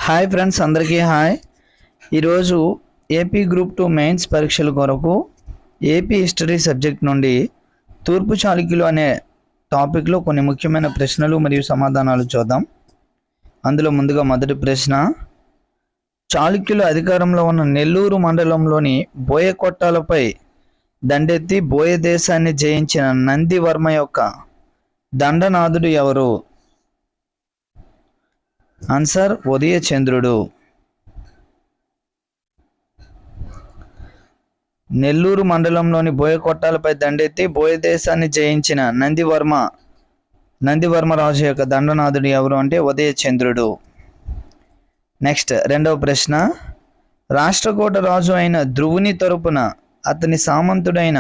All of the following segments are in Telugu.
హాయ్ ఫ్రెండ్స్, అందరికీ హాయ్. ఈరోజు ఏపీ గ్రూప్ 2 మెయిన్స్ పరీక్షల కొరకు ఏపీ హిస్టరీ సబ్జెక్ట్ నుండి తూర్పు చాళుక్యులు అనే టాపిక్లో కొన్ని ముఖ్యమైన ప్రశ్నలు మరియు సమాధానాలు చూద్దాం. అందులో ముందుగా మొదటి ప్రశ్న, చాళుక్యులు అధికారంలో ఉన్న నెల్లూరు మండలంలోని బోయకొట్టాలపై దండెత్తి బోయ దేశాన్ని జయించిన నందివర్మ యొక్క దండనాథుడు ఎవరు? ఆన్సర్ ఉదయచంద్రుడు. నెల్లూరు మండలంలోని బోయకొట్టాలపై దండెత్తి బోయ దేశాన్ని జయించిన నందివర్మ రాజు యొక్క దండనాథుడు ఎవరు అంటే ఉదయచంద్రుడు. నెక్స్ట్ రెండవ ప్రశ్న, రాష్ట్రకూట రాజు అయిన ధ్రువుని తరపున అతని సామంతుడైన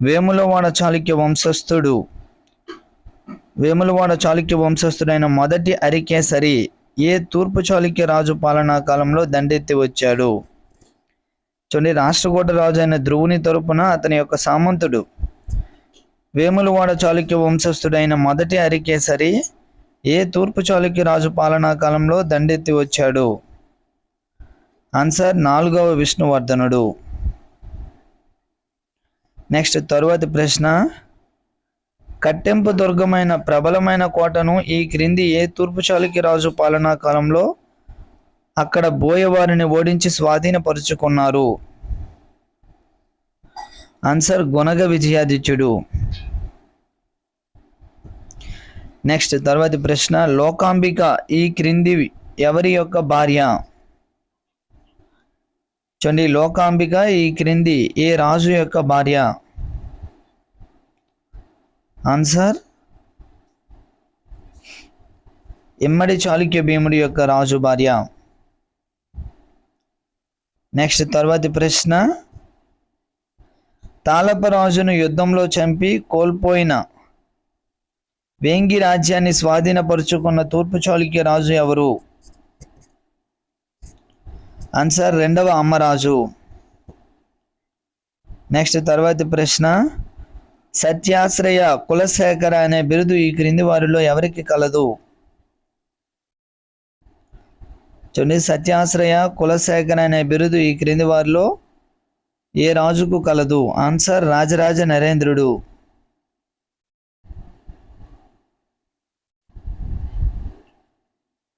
వేములవాడ చాళుక్య వంశస్థుడైన మొదటి అరికేసరి ఏ తూర్పు చాళుక్య రాజు పాలనా కాలంలో దండెత్తి వచ్చాడు? చూడండి, రాష్ట్రకూట రాజు అయిన ధ్రువుని తరపున అతని యొక్క సామంతుడు వేములవాడ చాళుక్య వంశస్థుడైన మొదటి అరికేసరి ఏ తూర్పు చాళుక్య రాజు పాలనా కాలంలో దండెత్తి వచ్చాడు? ఆన్సర్ 4వ విష్ణువర్ధనుడు. నెక్స్ట్ తరువాతి ప్రశ్న, కట్టెంపు దుర్గమైన ప్రబలమైన కోటను ఈ క్రింది ఏ తూర్పు చాళుక్య రాజు పాలనా కాలంలో అక్కడ బోయవారిని ఓడించి స్వాధీనపరుచుకున్నారు? ఆన్సర్ గుణగ విజయాదిత్యుడు. నెక్స్ట్ తర్వాతి ప్రశ్న, లోకాంబిక ఈ క్రింది ఎవరి యొక్క భార్య? చూడండి, లోకాంబిక ఈ క్రింది ఏ రాజు యొక్క భార్య? ఆన్సర్ ఇమ్మడి చాళుక్య భీముడి యొక్క రాజు భార్య. నెక్స్ట్ తర్వాతి ప్రశ్న, తాళపరాజును యుద్ధంలో చంపి కోల్పోయిన వేంగి రాజ్యాన్ని స్వాధీనపరుచుకున్న తూర్పు చాళుక్య రాజు ఎవరు? ఆన్సర్ 2వ అమ్మరాజు. నెక్స్ట్ తర్వాతి ప్రశ్న, సత్యాశ్రయ కులశేఖర అనే బిరుదు ఈ క్రింది వారిలో ఎవరికి కలదు? చూడండి, సత్యాశ్రయ కులశేఖర అనే బిరుదు ఈ క్రింది వారిలో ఏ రాజుకు కలదు? ఆన్సర్ రాజరాజ నరేంద్రుడు.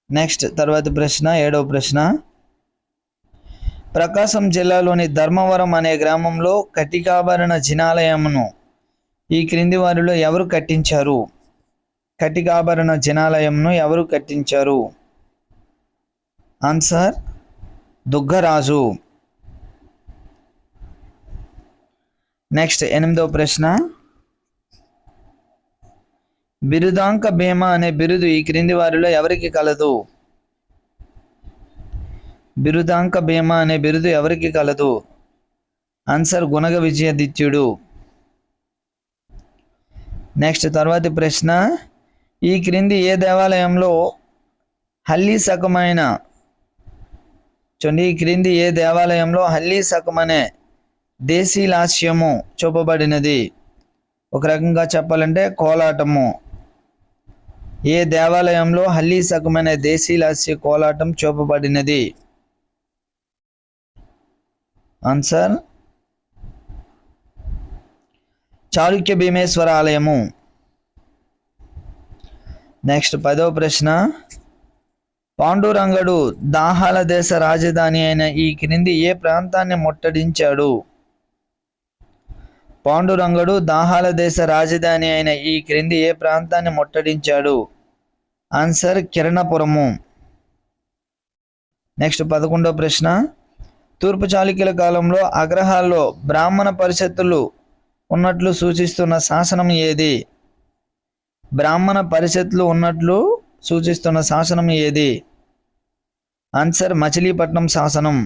నెక్స్ట్ తర్వాతి ప్రశ్న 7వ ప్రశ్న, ప్రకాశం జిల్లాలోని ధర్మవరం అనే గ్రామంలో కటికాభరణ జినాలయమును ఈ క్రింది వారిలో ఎవరు కట్టించారు? కటికాభరణ జినాలయంను ఎవరు కట్టించారు? ఆన్సర్ దుగ్గరాజు. నెక్స్ట్ 8వ ప్రశ్న, బిరుదాంక భీమ అనే బిరుదు ఈ క్రింది వారిలో ఎవరికి కలదు? బిరుదాంక భీమ అనే బిరుదు ఎవరికి కలదు? ఆన్సర్ గుణగ విజయాదిత్యుడు. నెక్స్ట్ తర్వాతి ప్రశ్న, ఈ క్రింది ఏ దేవాలయంలో హల్లీ శకమైన ఈ క్రింది ఏ దేవాలయంలో హల్లీ శకం అనే దేశీలాస్యము చూపబడినది? ఒక రకంగా చెప్పాలంటే కోలాటము. ఏ దేవాలయంలో హల్లీ శకం అనే దేశీలాస్య కోలాటం చూపబడినది? ఆన్సర్ చాళుక్య భీమేశ్వర ఆలయము. నెక్స్ట్ 10వ ప్రశ్న, పాండురంగడు దాహాల దేశ రాజధాని అయిన ఈ క్రింది ఏ ప్రాంతాన్ని ముట్టడించాడు? పాండురంగడు దాహాల దేశ రాజధాని అయిన ఈ క్రింది ఏ ప్రాంతాన్ని ముట్టడించాడు? ఆన్సర్ కిరణపురము. నెక్స్ట్ 11వ ప్రశ్న, తూర్పు చాళుక్యుల కాలంలో అగ్రహాల్లో బ్రాహ్మణ పరిషత్తులు ఉన్నట్లు సూచిస్తున్న శాసనం ఏది? బ్రాహ్మణ పరిషత్తులు ఉన్నట్లు సూచిస్తున్న శాసనం ఏది? ఆన్సర్ మచిలీపట్నం శాసనం.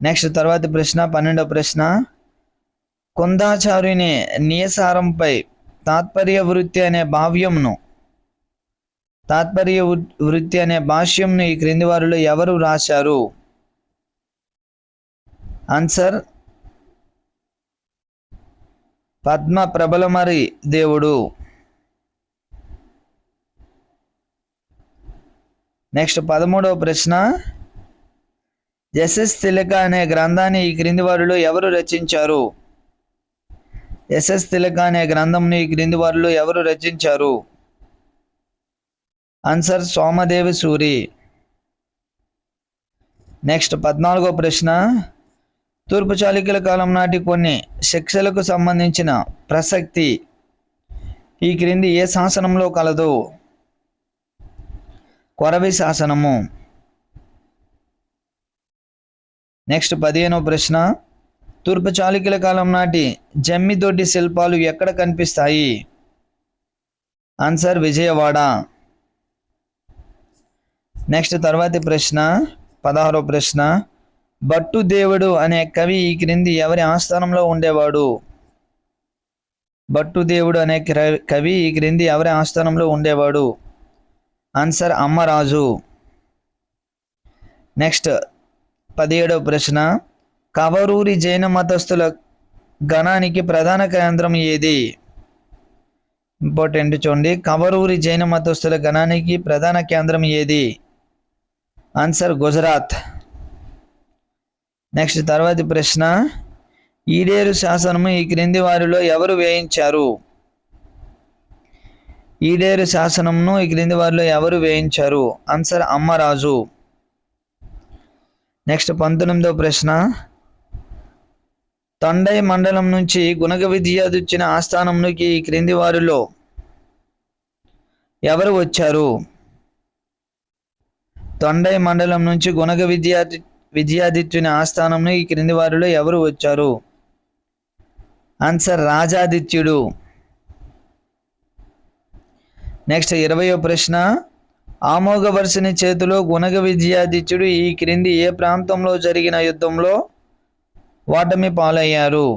నెక్స్ట్ తర్వాతి ప్రశ్న 12వ ప్రశ్న, కుందాచార్యుని నియసారంపై తాత్పర్య వృత్తి అనే భాష్యంను ఈ క్రింది వారిలో ఎవరు రాశారు? ఆన్సర్ పద్మ ప్రబలమరి దేవుడు. నెక్స్ట్ 13వ ప్రశ్న, ఎస్ఎస్ తిలక అనే గ్రంథాన్ని ఈ క్రింది వారిలో ఎవరు రచించారు? ఎస్ఎస్ తిలక అనే గ్రంథంని ఈ క్రింది వారిలో ఎవరు రచించారు? ఆన్సర్ సోమదేవి సూరి. నెక్స్ట్ 14వ ప్రశ్న, తూర్పు చాళుక్యుల కాలం నాటి కొన్ని శిక్షలకు సంబంధించిన ప్రసక్తి ఈ క్రింది ఏ శాసనంలో కలదు? కొరవి శాసనము. నెక్స్ట్ 15వ ప్రశ్న, తూర్పు చాళుక్యుల కాలం నాటి జమ్మిదొడ్డి శిల్పాలు ఎక్కడ కనిపిస్తాయి? ఆన్సర్ విజయవాడ. నెక్స్ట్ తర్వాతి ప్రశ్న 16వ ప్రశ్న, భట్టు దేవుడు అనే కవి ఈ క్రింది ఎవరి ఆస్థానంలో ఉండేవాడు? భట్టు దేవుడు అనే కవి ఈ క్రింది ఎవరి ఆస్థానంలో ఉండేవాడు? ఆన్సర్ అమ్మరాజు. నెక్స్ట్ 17వ ప్రశ్న, కవరూరి జైన మతస్థుల గణానికి ప్రధాన కేంద్రం ఏది? ఇంపార్టెంట్ చూడండి, కవరూరి జైన మతస్థుల గణానికి ప్రధాన కేంద్రం ఏది? ఆన్సర్ గుజరాత్. నెక్స్ట్ తర్వాతి ప్రశ్న, ఈడేరు శాసనము ఈ క్రింది వారిలో ఎవరు వేయించారు? ఈడేరు శాసనమును ఈ క్రింది వారిలో ఎవరు వేయించారు? ఆన్సర్ అమ్మరాజు. నెక్స్ట్ 19వ ప్రశ్న, తొండై మండలం నుంచి గుణగ విద్యాధిచ్చిన ఆస్థానంలోకి ఈ క్రింది వారిలో ఎవరు వచ్చారు? తొండై మండలం నుంచి గుణగ విద్యాధిత్యుని ఆస్థానంలో ఈ క్రింది వారిలో ఎవరు వచ్చారు? ఆన్సర్ రాజాదిత్యుడు. నెక్స్ట్ 20వ ప్రశ్న, ఆమోఘవర్షుని చేతిలో గుణగ విద్యాధిత్యుడు ఈ క్రింది ఏ ప్రాంతంలో జరిగిన యుద్ధంలో ఓటమి పాలయ్యారు?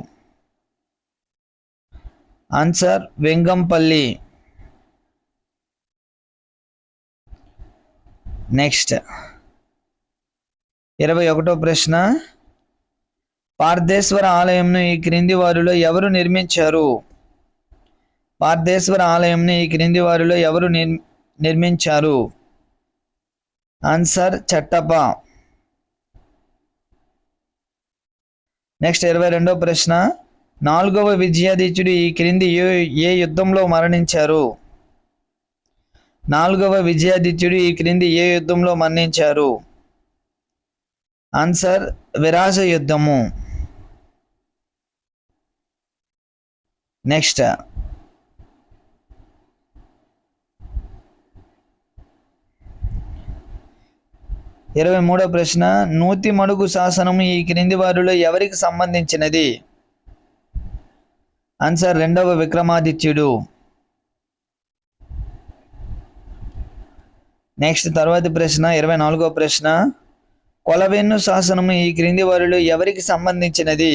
ఆన్సర్ వెంగంపల్లి. నెక్స్ట్ 21వ ప్రశ్న, పార్థేశ్వర ఆలయంను ఈ క్రింది వారిలో ఎవరు నిర్మించారు? పార్థేశ్వర ఆలయంని ఈ క్రింది వారిలో ఎవరు నిర్మించారు? ఆన్సర్ చట్టప్ప. నెక్స్ట్ 22వ ప్రశ్న, 4వ విజయాదిత్యుడు ఈ క్రింది ఏ యుద్ధంలో మరణించారు? 4వ విజయాదిత్యుడు ఈ క్రింది ఏ యుద్ధంలో మరణించారు? ఆన్సర్ విరాజ యుద్ధము. నెక్స్ట్ 23వ ప్రశ్న, నూతి మడుగు శాసనము ఈ క్రింది వారిలో ఎవరికి సంబంధించినది? ఆన్సర్ 2వ విక్రమాదిత్యుడు. నెక్స్ట్ తర్వాతి ప్రశ్న 24వ ప్రశ్న, కొలవెన్ను శాసనము ఈ క్రింది వారిలో ఎవరికి సంబంధించినది?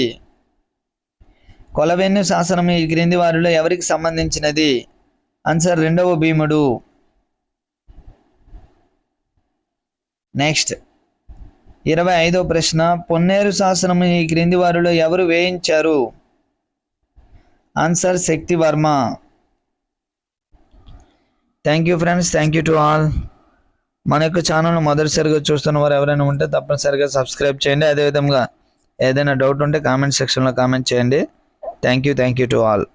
కొలవెన్ను శాసనము ఈ క్రింది వారిలో ఎవరికి సంబంధించినది? ఆన్సర్ 2వ భీముడు. నెక్స్ట్ 25వ ప్రశ్న, పొన్నేరు శాసనము ఈ క్రింది వారిలో ఎవరు వేయించారు? Answer Shaktivarma. Thank you friends, thank you to all. మన యొక్క ఛానల్ను మొదటిసారిగా చూస్తున్న వారు ఎవరైనా ఉంటే తప్పనిసరిగా సబ్స్క్రైబ్ చేయండి. అదేవిధంగా ఏదైనా డౌట్ ఉంటే కామెంట్ సెక్షన్లో కామెంట్ చేయండి. Thank you to all.